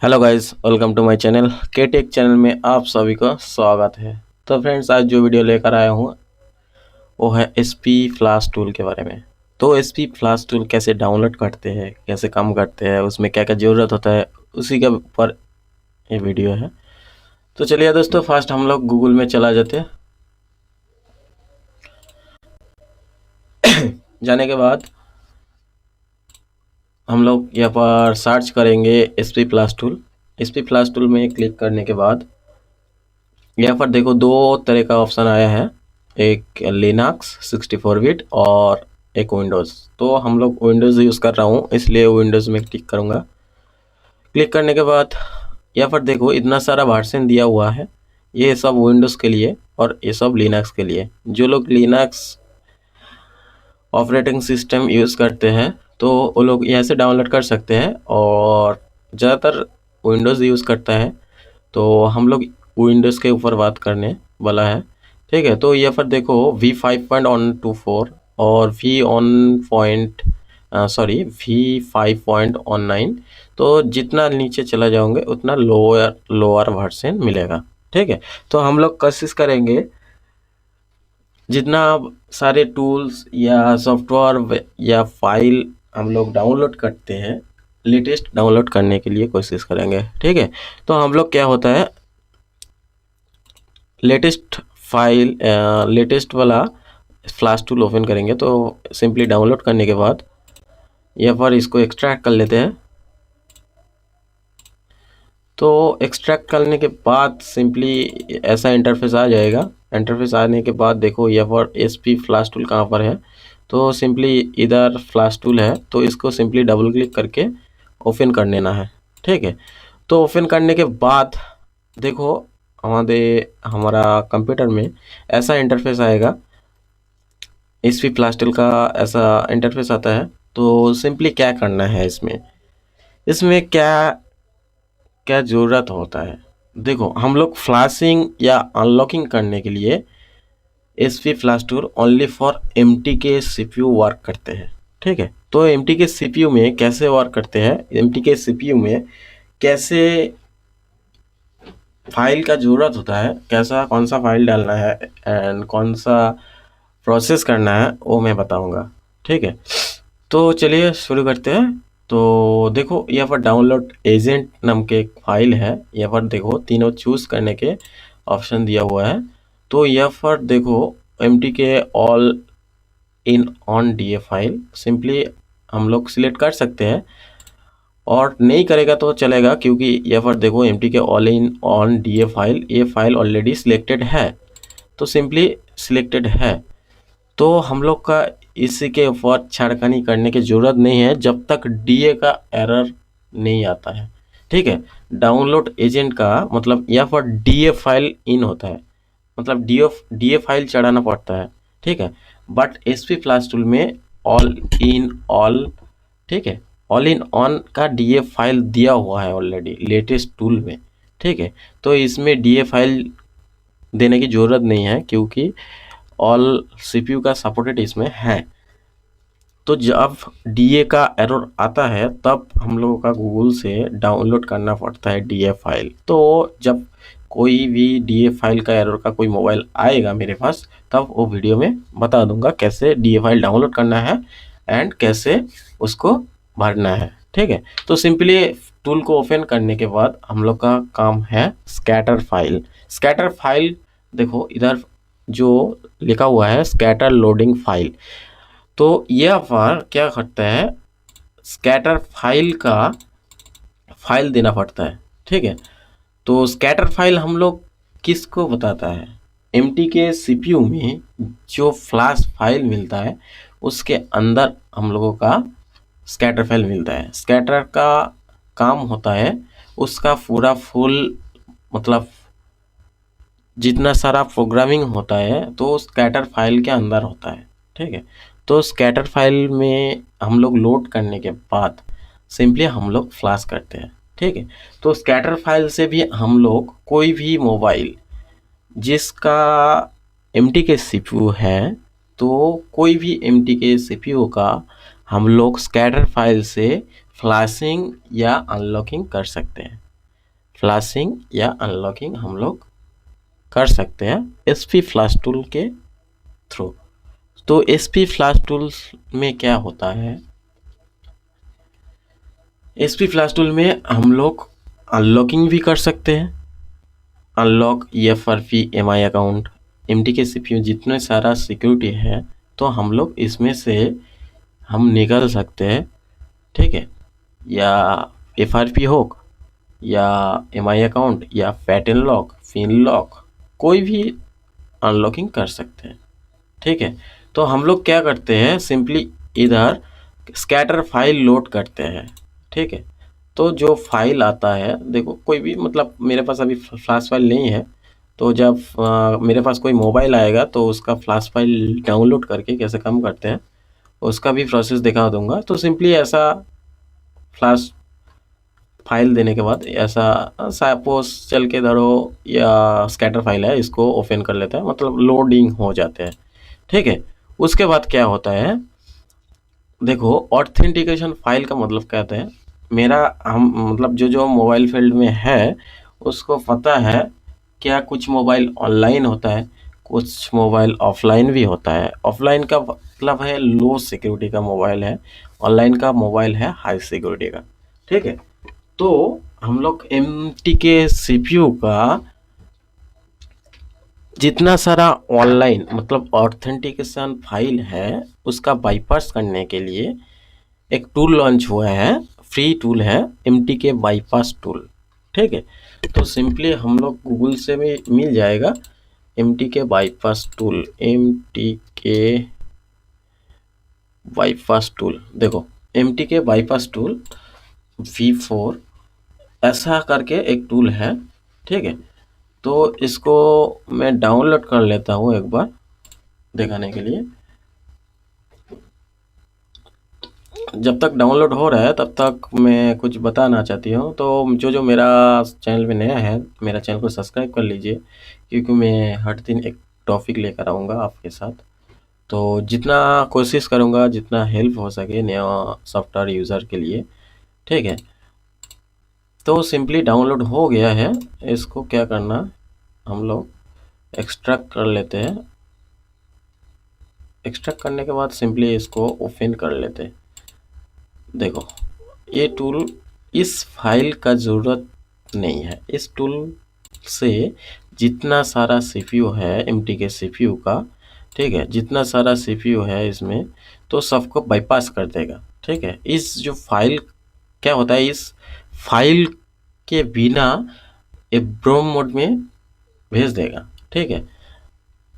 Hello guys, welcome to my channel K tech channel में आप सभी का स्वागत है। तो फ्रेंड्स, आज जो वीडियो लेकर आया हूँ वो है एसपी फ्लैश टूल के बारे में। तो एसपी फ्लैश टूल कैसे डाउनलोड करते हैं, कैसे काम करते हैं, उसमें क्या क्या ज़रूरत होता है, उसी के ऊपर ये वीडियो है। तो चलिए दोस्तों, फर्स्ट हम लोग गूगल में चला जाते हैं। जाने के बाद हम लोग यहाँ पर सर्च करेंगे SP flash tool. SP flash tool में क्लिक करने के बाद यहाँ पर देखो दो तरह का ऑप्शन आया है, एक लिनक्स 64 बिट और एक विंडोज़। तो हम लोग विंडोज़ यूज़ कर रहा हूँ, इसलिए विंडोज़ में क्लिक करूँगा। क्लिक करने के बाद यहाँ पर देखो इतना सारा वर्जन दिया हुआ है, ये सब विंडोज़ के लिए और ये सब लिनक्स के लिए। जो लोग लिनक्स ऑपरेटिंग सिस्टम यूज़ करते हैं तो वो लोग यहाँ से डाउनलोड कर सकते हैं, और ज़्यादातर विंडोज़ यूज़ करता है तो हम लोग विंडोज़ के ऊपर बात करने वाला है। ठीक है, तो यहाँ पर देखो V5.124 और V5.19। तो जितना नीचे चला जाओगे उतना लोअर वर्जन मिलेगा। ठीक है, तो हम लोग कोशिश करेंगे जितना सारे टूल्स या सॉफ्टवेयर या फाइल हम लोग डाउनलोड करते हैं, लेटेस्ट डाउनलोड करने के लिए कोशिश करेंगे। ठीक है, तो हम लोग क्या होता है, लेटेस्ट वाला फ्लैश टूल ओपन करेंगे। तो सिंपली डाउनलोड करने के बाद यहाँ पर इसको एक्सट्रैक्ट कर लेते हैं। तो एक्सट्रैक्ट करने के बाद सिंपली ऐसा इंटरफेस आ जाएगा। इंटरफेस आने के बाद देखो यहाँ पर एसपी फ्लैश टूल कहाँ पर है, तो सिंपली इधर फ्लैश टूल है, तो इसको सिंपली डबल क्लिक करके ओपन कर लेना है। ठीक है, तो ओपन करने के बाद देखो हमारा कंप्यूटर में ऐसा इंटरफेस आएगा, एसपी फ्लैश टूल का ऐसा इंटरफेस आता है। तो सिंपली क्या करना है, इसमें क्या क्या ज़रूरत होता है। देखो हम लोग फ्लैशिंग या अनलॉकिंग करने के लिए SP flash tool only for MTK CPU work करते हैं। ठीक है, तो एमटी के सीपीयू में कैसे वर्क करते हैं, एमटी के सीपीयू में कैसे फाइल का ज़रूरत होता है, कैसा कौन सा फाइल डालना है एंड कौन सा प्रोसेस करना है, वो मैं बताऊंगा। ठीक है, तो चलिए शुरू करते हैं। तो देखो यहाँ पर डाउनलोड एजेंट नाम के एक फाइल है, यहाँ पर देखो तीनों चूज़ करने के ऑप्शन दिया हुआ है। तो यहाँ पर देखो एमटी के all in on DA file simply हम लोग सिलेक्ट कर सकते हैं, और नहीं करेगा तो चलेगा, क्योंकि यहाँ पर देखो एमटी के all in on DA file, ये फाइल ऑलरेडी सिलेक्टेड है, तो सिंपली सिलेक्टेड है। तो हम लोग का इसी के ऊपर छेड़खानी करने की ज़रूरत नहीं है जब तक डीए का एरर नहीं आता है। ठीक है, डाउनलोड एजेंट का मतलब यहाँ पर डीए फाइल इन होता है, मतलब डीए फाइल चढ़ाना पड़ता है। ठीक है, बट एसपी फ्लैश टूल में ऑल इन ऑल, ठीक है, ऑल इन ऑन का डीए फाइल दिया हुआ है ऑलरेडी लेटेस्ट टूल में। ठीक है, तो इसमें डीए फाइल देने की ज़रूरत नहीं है, क्योंकि ऑल सीपीयू का सपोर्टेड इसमें है। तो जब डीए का एरर आता है तब हम लोगों का गूगल से डाउनलोड करना पड़ता है डीए फाइल। तो जब कोई भी डीए फाइल का एरर का कोई मोबाइल आएगा मेरे पास, तब वो वीडियो में बता दूंगा कैसे डीए फाइल डाउनलोड करना है एंड कैसे उसको भरना है। ठीक है, तो सिंपली टूल को ओपन करने के बाद हम लोग का काम है स्कैटर फाइल। स्कैटर फाइल देखो इधर जो लिखा हुआ है स्कैटर लोडिंग फाइल, तो यह पर क्या करता है, स्कैटर फाइल का फाइल देना पड़ता है। ठीक है, तो स्कैटर फाइल हम लोग किसको बताता है, एमटी के सीपीयू में जो फ्लैश फाइल मिलता है उसके अंदर हम लोगों का स्कैटर फाइल मिलता है। स्कैटर का काम होता है उसका पूरा फुल मतलब जितना सारा प्रोग्रामिंग होता है तो स्कैटर फाइल के अंदर होता है। ठीक है, तो स्कैटर फाइल में हम लोग लोड करने के बाद सिंपली हम लोग फ्लैश करते हैं। ठीक है, तो स्कैटर फाइल से भी हम लोग कोई भी मोबाइल जिसका एमटी के सीपीयू है, तो कोई भी एमटी के सीपीयू का हम लोग स्कैटर फाइल से फ्लैशिंग या अनलॉकिंग कर सकते हैं। फ्लैशिंग या अनलॉकिंग हम लोग कर सकते हैं एसपी फ्लैश टूल के थ्रू। तो एसपी फ्लैश टूल्स में क्या होता है, एसपी फ्लैश टूल में हम लोग अनलॉकिंग भी कर सकते हैं, unlock EFRP MI account MTK CPU जितने सारा सिक्योरिटी है तो हम लोग इसमें से हम निकल सकते हैं, ठीक है। या FRP हो या MI अकाउंट या पैटर्न लॉक, फिन लॉक, कोई भी अनलॉकिंग कर सकते हैं, ठीक है। तो हम लोग क्या करते हैं, सिंपली इधर स्कैटर फाइल लोड करते हैं, ठीक है। तो जो फाइल आता है, देखो कोई भी, मतलब मेरे पास अभी फ्लैश फाइल नहीं है, तो जब मेरे पास कोई मोबाइल आएगा तो उसका फ्लैश फाइल डाउनलोड करके कैसे काम करते हैं उसका भी प्रोसेस दिखा दूंगा। तो सिंपली ऐसा फ्लैश फाइल देने के बाद ऐसा सपोज चल के धरो या स्कैटर फाइल है, इसको ओपन कर लेते हैं, मतलब लोडिंग हो जाते हैं, ठीक है। उसके बाद क्या होता है, देखो ऑथेंटिकेशन फाइल का मतलब कहते हैं, मेरा हम मतलब जो मोबाइल फील्ड में है उसको पता है क्या कुछ मोबाइल ऑनलाइन होता है, कुछ मोबाइल ऑफलाइन भी होता है। ऑफलाइन का मतलब है लो सिक्योरिटी का मोबाइल है, ऑनलाइन का मोबाइल है हाई सिक्योरिटी का, ठीक है। तो हम लोग MTK CPU का जितना सारा ऑनलाइन मतलब ऑथेंटिकेशन फाइल है उसका बाईपास करने के लिए एक टूल लॉन्च हुआ है, फ्री टूल है MTK बाईपास टूल, ठीक है। तो सिंपली हम लोग गूगल से भी मिल जाएगा MTK bypass tool, MTK bypass tool, देखो MTK बाईपास टूल V4 ऐसा करके एक टूल है, ठीक है। तो इसको मैं डाउनलोड कर लेता हूँ एक बार दिखाने के लिए। जब तक डाउनलोड हो रहा है तब तक मैं कुछ बताना चाहती हूँ। तो जो मेरा चैनल में नया है, मेरा चैनल को सब्सक्राइब कर लीजिए, क्योंकि मैं हर दिन एक टॉपिक लेकर आऊँगा आपके साथ। तो जितना कोशिश करूँगा, जितना हेल्प हो सके नया सॉफ्टवेयर यूज़र के लिए, ठीक है। तो सिंपली डाउनलोड हो गया है, इसको क्या करना, हम लोग एक्सट्रैक्ट कर लेते हैं। एक्सट्रैक्ट करने के बाद सिंपली इसको ओपन कर लेते हैं। देखो ये टूल, इस फाइल का ज़रूरत नहीं है, इस टूल से जितना सारा CPU है MTK CPU का, ठीक है, जितना सारा CPU है इसमें तो सबको बाईपास कर देगा, ठीक है। इस जो फाइल क्या होता है, इस फाइल के बिना एब्रोम मोड में भेज देगा, ठीक है।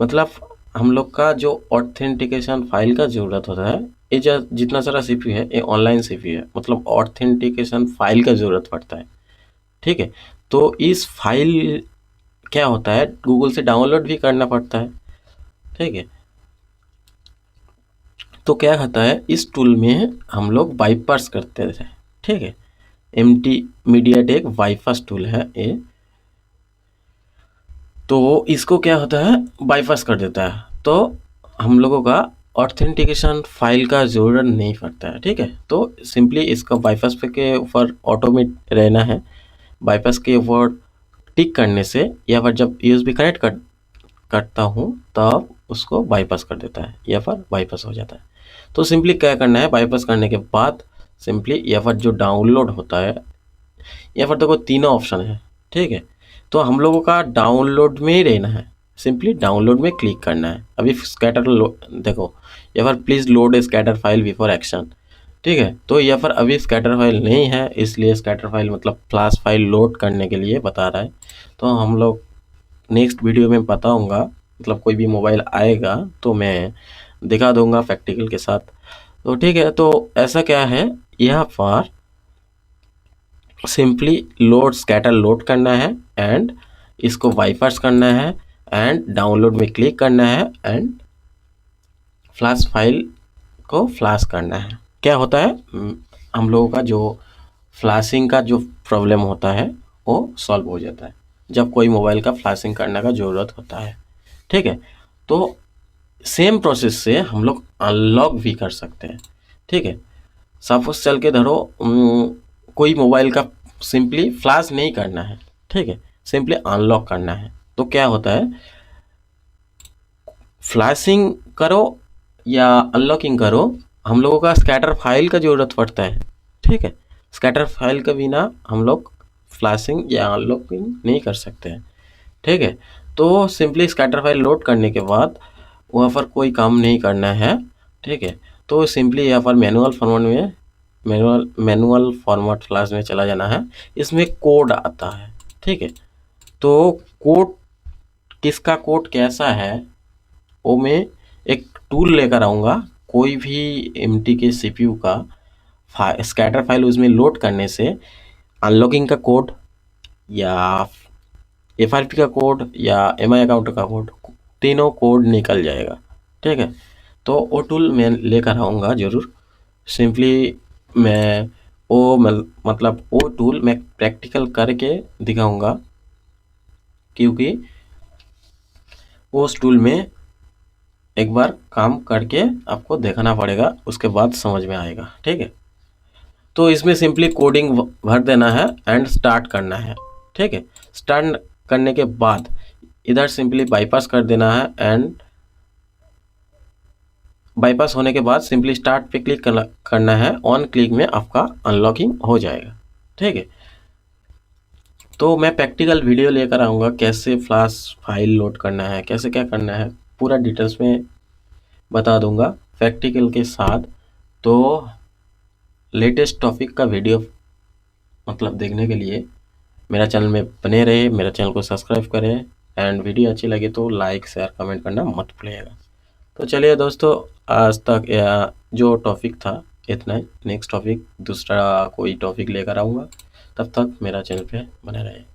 मतलब हम लोग का जो ऑथेंटिकेशन फाइल का ज़रूरत होता है, ये जितना सारा CPU है ये ऑनलाइन CPU है, मतलब ऑथेंटिकेशन फाइल का ज़रूरत पड़ता है, ठीक है। तो इस फाइल क्या होता है, गूगल से डाउनलोड भी करना पड़ता है, ठीक है। तो क्या होता है, इस टूल में हम लोग बाईपास करते थे, ठीक है। MTMediaTek बाईपास टूल है ये। तो इसको क्या होता है, बाईपास कर देता है, तो हम लोगों का ऑथेंटिकेशन फाइल का ज़रूरत नहीं पड़ता है, ठीक है। तो सिंपली इसका बाईपास पे के ऊपर ऑटोमेट रहना है, बाईपास के ऊपर टिक करने से या फिर जब USB कनेक्ट करता हूँ तब उसको बाईपास कर देता है या फिर बाईपास हो जाता है। तो सिंपली क्या करना है, बाईपास करने के बाद सिंपली या फिर जो डाउनलोड होता है, या फिर देखो तीनों ऑप्शन है, ठीक है। तो हम लोगों का डाउनलोड में ही रहना है, सिंपली डाउनलोड में क्लिक करना है। अभी स्कैटर देखो या फिर please load A scatter file before action, ठीक है। तो या फिर अभी स्कैटर फाइल नहीं है, इसलिए स्कैटर फाइल मतलब फ्लैश फाइल लोड करने के लिए बता रहा है। तो हम लोग नेक्स्ट वीडियो में बताऊंगा, मतलब कोई भी मोबाइल आएगा तो मैं दिखा दूंगा प्रैक्टिकल के साथ। तो ठीक है, तो ऐसा क्या है, यहाँ पर सिंपली लोड स्कैटर लोड करना है एंड इसको बाईपास करना है एंड डाउनलोड में क्लिक करना है एंड फ्लैश फाइल को फ्लैश करना है। क्या होता है, हम लोगों का जो फ्लैशिंग का जो प्रॉब्लम होता है वो सॉल्व हो जाता है जब कोई मोबाइल का फ्लैशिंग करने का ज़रूरत होता है, ठीक है। तो सेम प्रोसेस से हम लोग अनलॉक भी कर सकते हैं, ठीक है। सपोज चल के धरो कोई मोबाइल का सिंपली फ्लैश नहीं करना है, ठीक है, सिंपली अनलॉक करना है। तो क्या होता है, फ्लैशिंग करो या अनलॉकिंग करो, हम लोगों का स्कैटर फाइल का ज़रूरत पड़ता है। ठीक है, स्कैटर फाइल के बिना हम लोग फ्लैशिंग या अनलॉकिंग नहीं कर सकते हैं। ठीक है, तो सिंपली स्कैटर फाइल लोड करने के बाद वहाँ पर कोई काम नहीं करना है। ठीक है, तो सिंपली यहाँ पर मैनुअल फॉर्मेट फ्लैश में चला जाना है। इसमें कोड आता है। ठीक है, तो कोड किसका कोड कैसा है वो मैं एक टूल लेकर आऊँगा। कोई भी एमटी के सीपीयू का स्कैटर फाइल उसमें लोड करने से अनलॉकिंग का कोड या एफआरपी का कोड या एमआई अकाउंट का कोड, तीनों कोड निकल जाएगा। ठीक है, तो वो टूल मैं लेकर आऊँगा ज़रूर। सिंपली मैं मतलब वो टूल मैं प्रैक्टिकल करके दिखाऊँगा, क्योंकि उस टूल में एक बार काम करके आपको देखना पड़ेगा, उसके बाद समझ में आएगा। ठीक है, तो इसमें सिंपली कोडिंग भर देना है एंड स्टार्ट करना है। ठीक है, स्टार्ट करने के बाद इधर सिंपली बाईपास कर देना है एंड बाईपास होने के बाद सिंपली स्टार्ट पे क्लिक करना है। ऑन क्लिक में आपका अनलॉकिंग हो जाएगा। ठीक है, तो मैं प्रैक्टिकल वीडियो लेकर आऊँगा, कैसे फ्लैश फाइल लोड करना है, कैसे क्या करना है, पूरा डिटेल्स में बता दूंगा प्रैक्टिकल के साथ। तो लेटेस्ट टॉपिक का वीडियो मतलब देखने के लिए मेरा चैनल में बने रहे, मेरा चैनल को सब्सक्राइब करें एंड वीडियो अच्छी लगे तो लाइक शेयर कमेंट करना मत भूलिएगा। तो चलिए दोस्तों, आज तक जो टॉपिक था इतना ही। नेक्स्ट टॉपिक दूसरा कोई टॉपिक लेकर आऊँगा, तब तक मेरा चैनल पे बने रहे।